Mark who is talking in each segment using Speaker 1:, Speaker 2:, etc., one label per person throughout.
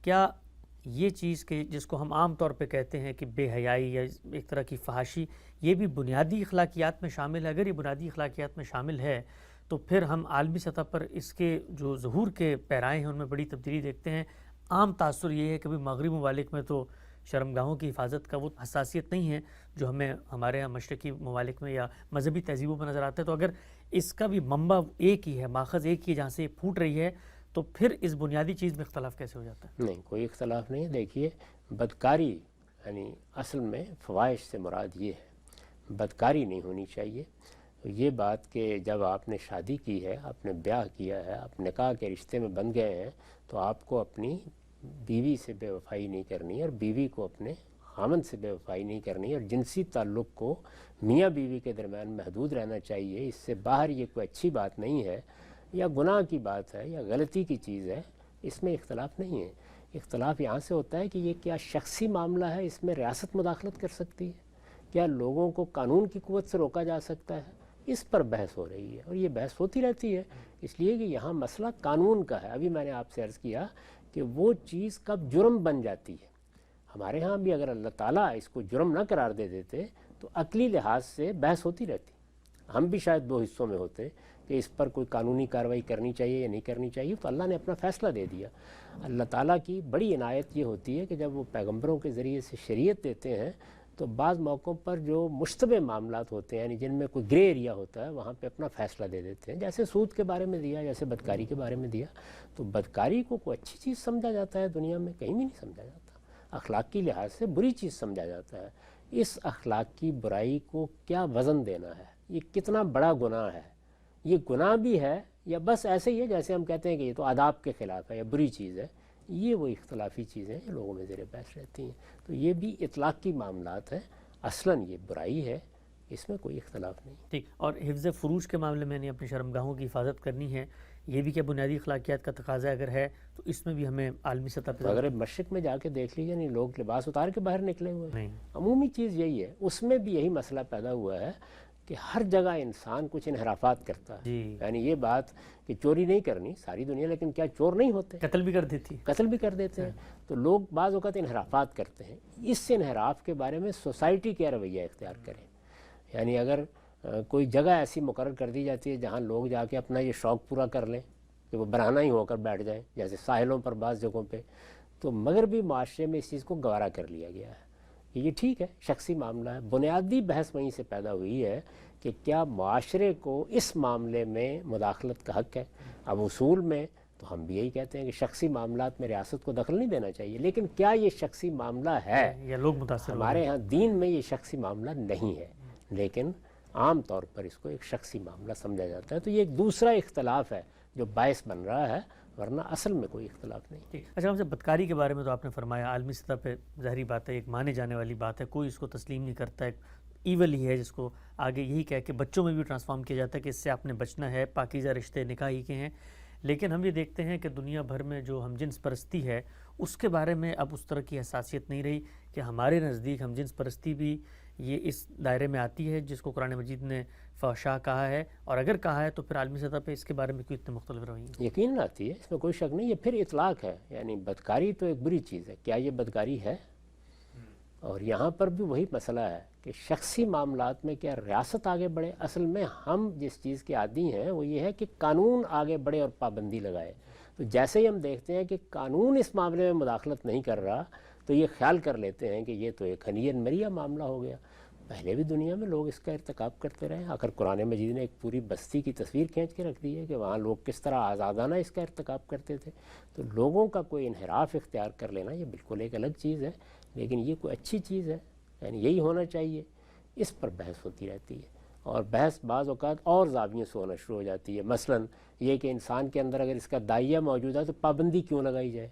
Speaker 1: کیا یہ چیز کہ جس کو ہم عام طور پہ کہتے ہیں کہ بے حیائی یا ایک طرح کی فحاشی، یہ بھی بنیادی اخلاقیات میں شامل ہے؟ اگر یہ بنیادی اخلاقیات میں شامل ہے تو پھر ہم عالمی سطح پر اس کے جو ظہور کے پیرائے ہیں ان میں بڑی تبدیلی دیکھتے ہیں۔ عام تاثر یہ ہے کہ مغربی ممالک میں تو شرمگاہوں کی حفاظت کا وہ حساسیت نہیں ہے جو ہمیں ہمارے ہاں مشرقی ممالک میں یا مذہبی تہذیبوں میں نظر آتا ہے۔ تو اگر اس کا بھی منبع ایک ہی ہے، ماخذ ایک ہی ہے جہاں سے یہ پھوٹ رہی ہے، تو پھر اس بنیادی چیز میں اختلاف کیسے ہو جاتا ہے؟
Speaker 2: نہیں، کوئی اختلاف نہیں ہے۔ دیکھیے، بدکاری یعنی اصل میں فواہش سے مراد یہ ہے، بدکاری نہیں ہونی چاہیے۔ یہ بات کہ جب آپ نے شادی کی ہے، آپ نے بیاہ کیا ہے، آپ نکاح کے رشتے میں بن گئے ہیں، تو آپ کو اپنی بیوی سے بے وفائی نہیں کرنی اور بیوی کو اپنے خامند سے بے وفائی نہیں کرنی، اور جنسی تعلق کو میاں بیوی کے درمیان محدود رہنا چاہیے۔ اس سے باہر یہ کوئی اچھی بات نہیں ہے یا گناہ کی بات ہے یا غلطی کی چیز ہے، اس میں اختلاف نہیں ہے۔ اختلاف یہاں سے ہوتا ہے کہ یہ کیا شخصی معاملہ ہے، اس میں ریاست مداخلت کر سکتی ہے؟ کیا لوگوں کو قانون کی قوت سے روکا جا سکتا ہے؟ اس پر بحث ہو رہی ہے، اور یہ بحث ہوتی رہتی ہے، اس لیے کہ یہاں مسئلہ قانون کا ہے۔ ابھی میں نے آپ سے عرض کیا کہ وہ چیز کب جرم بن جاتی ہے۔ ہمارے ہاں بھی اگر اللہ تعالیٰ اس کو جرم نہ قرار دے دیتے تو عقلی لحاظ سے بحث ہوتی رہتی، ہم بھی شاید دو حصوں میں ہوتے کہ اس پر کوئی قانونی کارروائی کرنی چاہیے یا نہیں کرنی چاہیے، تو اللہ نے اپنا فیصلہ دے دیا۔ اللہ تعالیٰ کی بڑی عنایت یہ ہوتی ہے کہ جب وہ پیغمبروں کے ذریعے سے شریعت دیتے ہیں تو بعض موقعوں پر جو مشتبہ معاملات ہوتے ہیں، یعنی جن میں کوئی گرے ایریا ہوتا ہے، وہاں پہ اپنا فیصلہ دے دیتے ہیں۔ جیسے سود کے بارے میں دیا، جیسے بدکاری کے بارے میں دیا، تو بدکاری کو کوئی اچھی چیز سمجھا جاتا ہے دنیا میں؟ کہیں بھی نہیں سمجھا جاتا، اخلاقی لحاظ سے بری چیز سمجھا جاتا ہے۔ اس اخلاق کی برائی کو کیا وزن دینا ہے، یہ کتنا بڑا گناہ ہے، یہ گناہ بھی ہے یا بس ایسے ہی ہے جیسے ہم کہتے ہیں کہ یہ تو آداب کے خلاف ہے یا بری چیز ہے؟ یہ وہ اختلافی چیزیں جو لوگوں میں زیر بحث رہتی ہیں۔ تو یہ بھی اطلاقی معاملات ہیں، اصلاً یہ برائی ہے، اس میں کوئی اختلاف نہیں۔
Speaker 1: ٹھیک، اور حفظ فروج کے معاملے میں اپنی شرمگاہوں کی حفاظت کرنی ہے، یہ بھی کیا بنیادی اخلاقیات کا تقاضا اگر ہے تو اس میں بھی ہمیں عالمی سطح پہ
Speaker 2: مغرب مشرق میں جا کے دیکھ لیجیے، نہیں لوگ لباس اتار کے باہر نکلے ہوئے ہیں۔
Speaker 1: نہیں،
Speaker 2: عمومی چیز یہی ہے، اس میں بھی یہی مسئلہ پیدا ہوا ہے کہ ہر جگہ انسان کچھ انحرافات کرتا ہے۔
Speaker 1: جی،
Speaker 2: یعنی یہ بات کہ چوری نہیں کرنی ساری دنیا، لیکن کیا چور نہیں ہوتے؟
Speaker 1: قتل بھی کر دیتی۔
Speaker 2: قتل بھی کر دیتے ہیں۔ تو لوگ بعض اوقات انحرافات کرتے ہیں، اس انحراف کے بارے میں سوسائٹی کیا رویہ اختیار کرے؟ یعنی اگر کوئی جگہ ایسی مقرر کر دی جاتی ہے جہاں لوگ جا کے اپنا یہ شوق پورا کر لیں کہ وہ برہنہ ہی ہو کر بیٹھ جائیں، جیسے ساحلوں پر بعض جگہوں پہ، تو مغربی معاشرے میں اس چیز کو گوارا کر لیا گیا ہے کہ یہ ٹھیک ہے، شخصی معاملہ ہے۔ بنیادی بحث وہیں سے پیدا ہوئی ہے کہ کیا معاشرے کو اس معاملے میں مداخلت کا حق ہے؟ اب اصول میں تو ہم بھی یہی کہتے ہیں کہ شخصی معاملات میں ریاست کو دخل نہیں دینا چاہیے، لیکن کیا یہ شخصی معاملہ ہے؟
Speaker 1: یا لوگ متاثر
Speaker 2: ہمارے ہاں دین میں یہ شخصی معاملہ نہیں ہے، لیکن عام طور پر اس کو ایک شخصی معاملہ سمجھا جاتا ہے۔ تو یہ ایک دوسرا اختلاف ہے جو باعث بن رہا ہے، ورنہ اصل میں کوئی اختلاف نہیں۔
Speaker 1: اچھا، ہم سے بدکاری کے بارے میں تو آپ نے فرمایا عالمی سطح پہ ظاہری بات ہے، ایک مانے جانے والی بات ہے، کوئی اس کو تسلیم نہیں کرتا، ایک ایول ہی ہے جس کو آگے یہی کہہ کہ بچوں میں بھی ٹرانسفارم کیا جاتا ہے کہ اس سے آپ نے بچنا ہے، پاکیزہ رشتے نکاح ہی کے ہیں۔ لیکن ہم یہ دیکھتے ہیں کہ دنیا بھر میں جو ہم جنس پرستی ہے اس کے بارے میں اب اس طرح کی حساسیت نہیں رہی کہ ہمارے نزدیک ہم جنس پرستی بھی یہ اس دائرے میں آتی ہے جس کو قرآن مجید نے فحشاء کہا ہے، اور اگر کہا ہے تو پھر عالمی سطح پہ اس کے بارے میں کیوں اتنے مختلف رویے؟
Speaker 2: یقیناً آتی ہے، اس میں کوئی شک نہیں، یہ پھر اطلاق ہے۔ یعنی بدکاری تو ایک بری چیز ہے، کیا یہ بدکاری ہے؟ اور یہاں پر بھی وہی مسئلہ ہے کہ شخصی معاملات میں کیا ریاست آگے بڑھے؟ اصل میں ہم جس چیز کے عادی ہیں وہ یہ ہے کہ قانون آگے بڑھے اور پابندی لگائے۔ تو جیسے ہی ہم دیکھتے ہیں کہ قانون اس معاملے میں مداخلت نہیں کر رہا تو یہ خیال کر لیتے ہیں کہ یہ تو ایک ہنین مریا معاملہ ہو گیا۔ پہلے بھی دنیا میں لوگ اس کا ارتکاب کرتے رہے، آخر قرآن مجید نے ایک پوری بستی کی تصویر کھینچ کے رکھ دی ہے کہ وہاں لوگ کس طرح آزادانہ اس کا ارتکاب کرتے تھے۔ تو لوگوں کا کوئی انحراف اختیار کر لینا یہ بالکل ایک الگ چیز ہے، لیکن یہ کوئی اچھی چیز ہے؟ یعنی یہی ہونا چاہیے؟ اس پر بحث ہوتی رہتی ہے، اور بحث بعض اوقات اور زاویوں سے ہونا شروع ہو جاتی ہے۔ مثلا یہ کہ انسان کے اندر اگر اس کا داعیہ موجود ہے تو پابندی کیوں لگائی جائے؟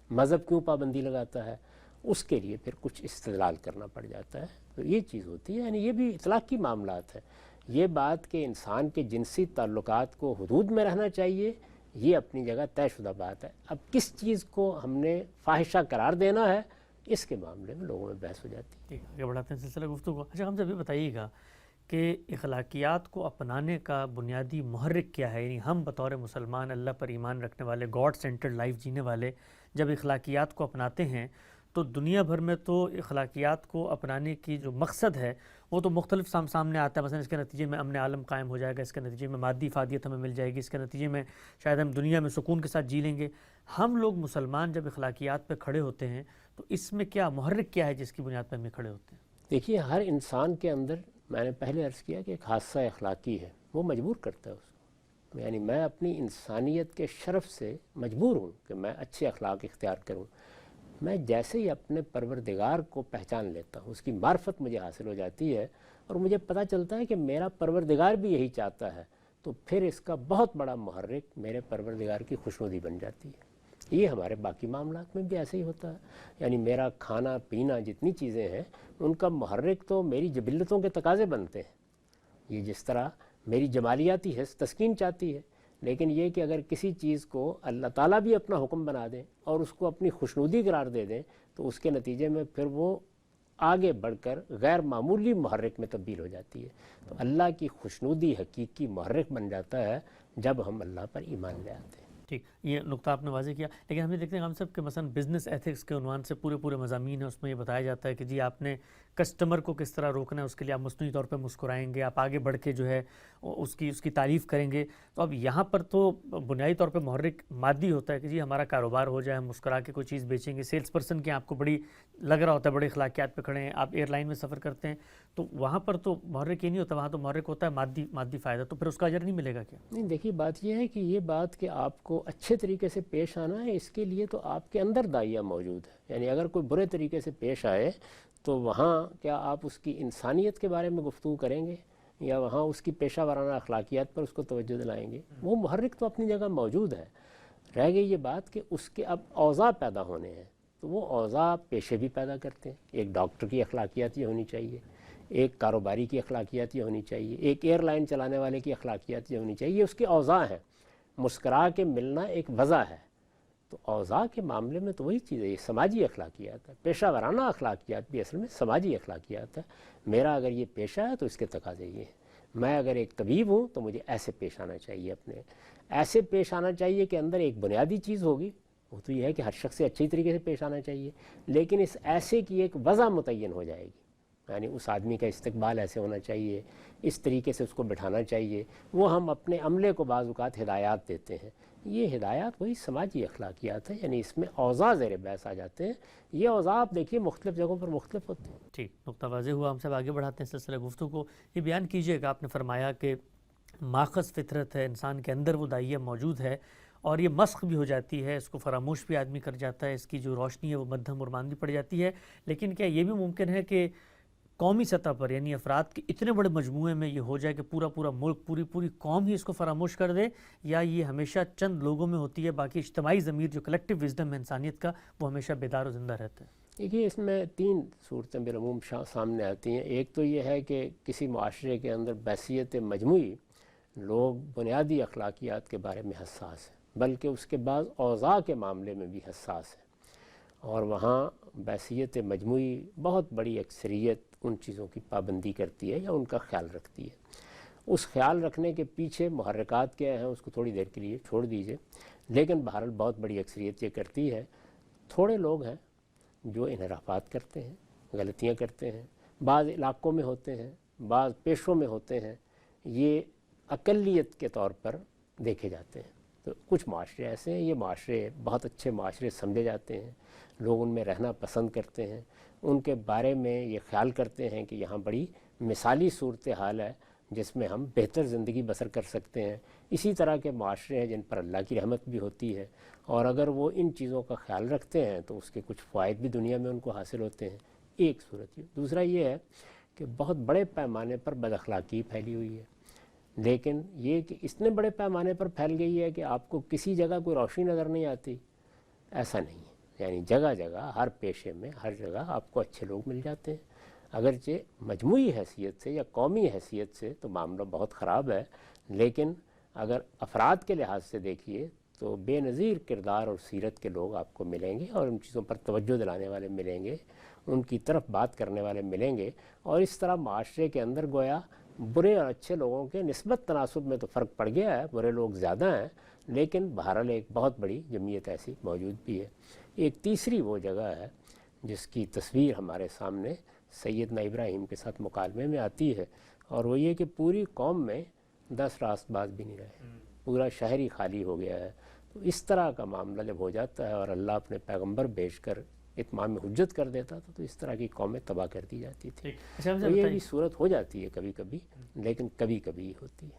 Speaker 2: مذہب کیوں پابندی لگاتا ہے؟ اس کے لیے پھر کچھ استدلال کرنا پڑ جاتا ہے۔ تو یہ چیز ہوتی ہے، یعنی یہ بھی اطلاقی معاملات ہیں۔ یہ بات کہ انسان کے جنسی تعلقات کو حدود میں رہنا چاہیے، یہ اپنی جگہ طے شدہ بات ہے۔ اب کس چیز کو ہم نے فاحشہ قرار دینا ہے، اس کے معاملے میں لوگوں میں بحث ہو جاتی ہے۔
Speaker 1: آگے بڑھاتے ہیں سلسلہ گفتگو۔ اچھا، ہم سے بھی بتائیے گا کہ اخلاقیات کو اپنانے کا بنیادی محرک کیا ہے؟ یعنی ہم بطور مسلمان اللہ پر ایمان رکھنے والے، گاڈ سینٹرڈ لائف جینے والے، جب اخلاقیات کو اپناتے ہیں تو دنیا بھر میں تو اخلاقیات کو اپنانے کی جو مقصد ہے وہ تو مختلف سامنے آتا ہے. مثلا اس کے نتیجے میں امن عالم قائم ہو جائے گا، اس کے نتیجے میں مادی افادیت ہمیں مل جائے گی، اس کے نتیجے میں شاید ہم دنیا میں سکون کے ساتھ جی لیں گے. ہم لوگ مسلمان جب اخلاقیات پہ کھڑے ہوتے ہیں تو اس میں کیا محرک کیا ہے جس کی بنیاد پہ ہم کھڑے ہوتے ہیں؟
Speaker 2: دیکھیے، ہر انسان کے اندر، میں نے پہلے عرض کیا کہ ایک حادثہ اخلاقی ہے، وہ مجبور کرتا ہے اس کو. یعنی میں اپنی انسانیت کے شرف سے مجبور ہوں کہ میں اچھے اخلاق اختیار کروں. میں جیسے ہی اپنے پروردگار کو پہچان لیتا ہوں، اس کی معرفت مجھے حاصل ہو جاتی ہے اور مجھے پتہ چلتا ہے کہ میرا پروردگار بھی یہی چاہتا ہے، تو پھر اس کا بہت بڑا محرک میرے پروردگار کی خوشنودی بن جاتی ہے. یہ ہمارے باقی معاملات میں بھی ایسے ہی ہوتا ہے. یعنی میرا کھانا پینا جتنی چیزیں ہیں ان کا محرک تو میری جبلتوں کے تقاضے بنتے ہیں. یہ جس طرح میری جمالیاتی حس تسکین چاہتی ہے، لیکن یہ کہ اگر کسی چیز کو اللہ تعالیٰ بھی اپنا حکم بنا دیں اور اس کو اپنی خوشنودی قرار دے دیں تو اس کے نتیجے میں پھر وہ آگے بڑھ کر غیر معمولی محرک میں تبدیل ہو جاتی ہے. تو اللہ کی خوشنودی حقیقی محرک بن جاتا ہے جب ہم اللہ پر ایمان لے آتے ہیں.
Speaker 1: ٹھیک، یہ نقطہ آپ نے واضح کیا. لیکن ہم یہ دیکھتے ہیں ہم سب کہ مثلا بزنس ایتھکس کے عنوان سے پورے مضامین ہیں، اس میں یہ بتایا جاتا ہے کہ جی آپ نے کسٹمر کو کس طرح روکنا ہے، اس کے لیے آپ مصنوعی طور پہ مسکرائیں گے، آپ آگے بڑھ کے جو ہے اس کی تعریف کریں گے. تو اب یہاں پر تو بنیادی طور پہ محرک مادی ہوتا ہے کہ جی ہمارا کاروبار ہو جائے، ہم مسکرا کے کوئی چیز بیچیں گے. سیلس پرسن کے آپ کو بڑی لگ رہا ہوتا ہے، بڑے اخلاقیات پہ کھڑے ہیں، آپ ایئر لائن میں سفر کرتے ہیں، تو وہاں پر تو محرک یہ نہیں ہوتا، وہاں تو محرک ہوتا ہے مادی فائدہ. تو پھر اس کا اجر نہیں ملے گا کیا؟
Speaker 2: نہیں، دیکھیے بات یہ ہے کہ یہ بات کہ آپ کو اچھے طریقے سے پیش آنا ہے، اس کے لیے تو آپ کے اندر داعیہ موجود ہے. یعنی اگر کوئی برے طریقے سے پیش آئے تو وہاں کیا آپ اس کی انسانیت کے بارے میں گفتگو کریں گے یا وہاں اس کی پیشہ ورانہ اخلاقیات پر اس کو توجہ دلائیں گے؟ وہ محرک تو اپنی جگہ موجود ہے. رہ گئی یہ بات کہ اس کے اب اوضاع پیدا ہونے ہیں، تو وہ اوضاع پیشے بھی پیدا کرتے ہیں. ایک ڈاکٹر کی اخلاقیات یہ ہونی چاہیے، ایک کاروباری کی اخلاقیات یہ ہونی چاہیے، ایک ایئر لائن چلانے والے کی اخلاقیات یہ ہونی چاہیے. یہ اس کی اوضاع ہے. مسکرا کے ملنا ایک وضع ہے. تو اوضاع کے معاملے میں تو وہی چیز ہے، یہ سماجی اخلاقیات ہے. پیشہ ورانہ اخلاقیات بھی اصل میں سماجی اخلاقیات ہے. میرا اگر یہ پیشہ ہے تو اس کے تقاضے یہ ہیں. میں اگر ایک طبیب ہوں تو مجھے ایسے پیش آنا چاہیے، اپنے ایسے پیش آنا چاہیے کہ اندر ایک بنیادی چیز ہوگی، وہ تو یہ ہے کہ ہر شخص سے اچھی طریقے سے پیش آنا چاہیے، لیکن اس ایسے کی ایک وضع متعین ہو جائے گی. یعنی اس آدمی کا استقبال ایسے ہونا چاہیے، اس طریقے سے اس کو بٹھانا چاہیے. وہ ہم اپنے عملے کو بعض اوقات ہدایات دیتے ہیں. یہ ہدایات وہی سماجی اخلاقیات ہیں. یعنی اس میں اوضاع زیر بحث آ جاتے ہیں. یہ اوضاع آپ دیکھیے مختلف جگہوں پر مختلف ہوتے ہیں.
Speaker 1: ٹھیک، نقطہ واضح ہوا. ہم سب آگے بڑھاتے ہیں سلسلہ گفتگو کو. یہ بیان کیجیے گا، آپ نے فرمایا کہ ماخذ فطرت ہے، انسان کے اندر وہ داعیہ موجود ہے اور یہ مسخ بھی ہو جاتی ہے، اس کو فراموش بھی آدمی کر جاتا ہے، اس کی جو روشنی ہے وہ مدھم اور ماندی پڑ جاتی ہے. لیکن کیا یہ بھی ممکن ہے کہ قومی سطح پر، یعنی افراد کے اتنے بڑے مجموعے میں یہ ہو جائے کہ پورا ملک، پوری قوم ہی اس کو فراموش کر دے، یا یہ ہمیشہ چند لوگوں میں ہوتی ہے، باقی اجتماعی ضمیر جو کلیکٹیو وزڈم ہے انسانیت کا وہ ہمیشہ بیدار و زندہ رہتا ہے؟
Speaker 2: دیکھیے، اس میں تین صورتیں بالعموم سامنے آتی ہیں. ایک تو یہ ہے کہ کسی معاشرے کے اندر بحیثیت مجموعی لوگ بنیادی اخلاقیات کے بارے میں حساس ہیں، بلکہ اس کے بعد اوضاع کے معاملے میں بھی حساس ہیں، اور وہاں بحیثیت مجموعی بہت بڑی اکثریت ان چیزوں کی پابندی کرتی ہے یا ان کا خیال رکھتی ہے. اس خیال رکھنے کے پیچھے محرکات کیا ہیں اس کو تھوڑی دیر کے لیے چھوڑ دیجئے، لیکن بہرحال بہت بڑی اکثریت یہ کرتی ہے. تھوڑے لوگ ہیں جو انحرافات کرتے ہیں، غلطیاں کرتے ہیں، بعض علاقوں میں ہوتے ہیں، بعض پیشوں میں ہوتے ہیں، یہ اقلیت کے طور پر دیکھے جاتے ہیں. تو کچھ معاشرے ایسے ہیں، یہ معاشرے بہت اچھے معاشرے سمجھے جاتے ہیں، لوگ ان میں رہنا پسند کرتے ہیں، ان کے بارے میں یہ خیال کرتے ہیں کہ یہاں بڑی مثالی صورتحال ہے جس میں ہم بہتر زندگی بسر کر سکتے ہیں. اسی طرح کے معاشرے ہیں جن پر اللہ کی رحمت بھی ہوتی ہے، اور اگر وہ ان چیزوں کا خیال رکھتے ہیں تو اس کے کچھ فوائد بھی دنیا میں ان کو حاصل ہوتے ہیں. ایک صورت یہ. دوسرا یہ ہے کہ بہت بڑے پیمانے پر بد اخلاقی پھیلی ہوئی ہے، لیکن یہ کہ اتنے بڑے پیمانے پر پھیل گئی ہے کہ آپ کو کسی جگہ کوئی روشنی نظر نہیں آتی، ایسا نہیں ہے. یعنی جگہ جگہ ہر پیشے میں ہر جگہ آپ کو اچھے لوگ مل جاتے ہیں. اگرچہ مجموعی حیثیت سے یا قومی حیثیت سے تو معاملہ بہت خراب ہے، لیکن اگر افراد کے لحاظ سے دیکھیے تو بے نظیر کردار اور سیرت کے لوگ آپ کو ملیں گے، اور ان چیزوں پر توجہ دلانے والے ملیں گے، ان کی طرف بات کرنے والے ملیں گے. اور اس طرح معاشرے کے اندر گویا برے اور اچھے لوگوں کے نسبت تناسب میں تو فرق پڑ گیا ہے، برے لوگ زیادہ ہیں، لیکن بہرحال ایک بہت بڑی جمعیت ایسی موجود بھی ہے. ایک تیسری وہ جگہ ہے جس کی تصویر ہمارے سامنے سیدنا ابراہیم کے ساتھ مکالمے میں آتی ہے، اور وہ یہ کہ پوری قوم میں 10 راست باز بھی نہیں رہے، پورا شہر ہی خالی ہو گیا ہے۔ تو اس طرح کا معاملہ جب ہو جاتا ہے اور اللہ اپنے پیغمبر بھیج کر اتمام حجت کر دیتا تھا، تو اس طرح کی قومیں تباہ کر دی جاتی تھی۔
Speaker 1: اچھا
Speaker 2: تو یہ بھی صورت ہو جاتی ہے کبھی کبھی، لیکن کبھی کبھی ہوتی ہے۔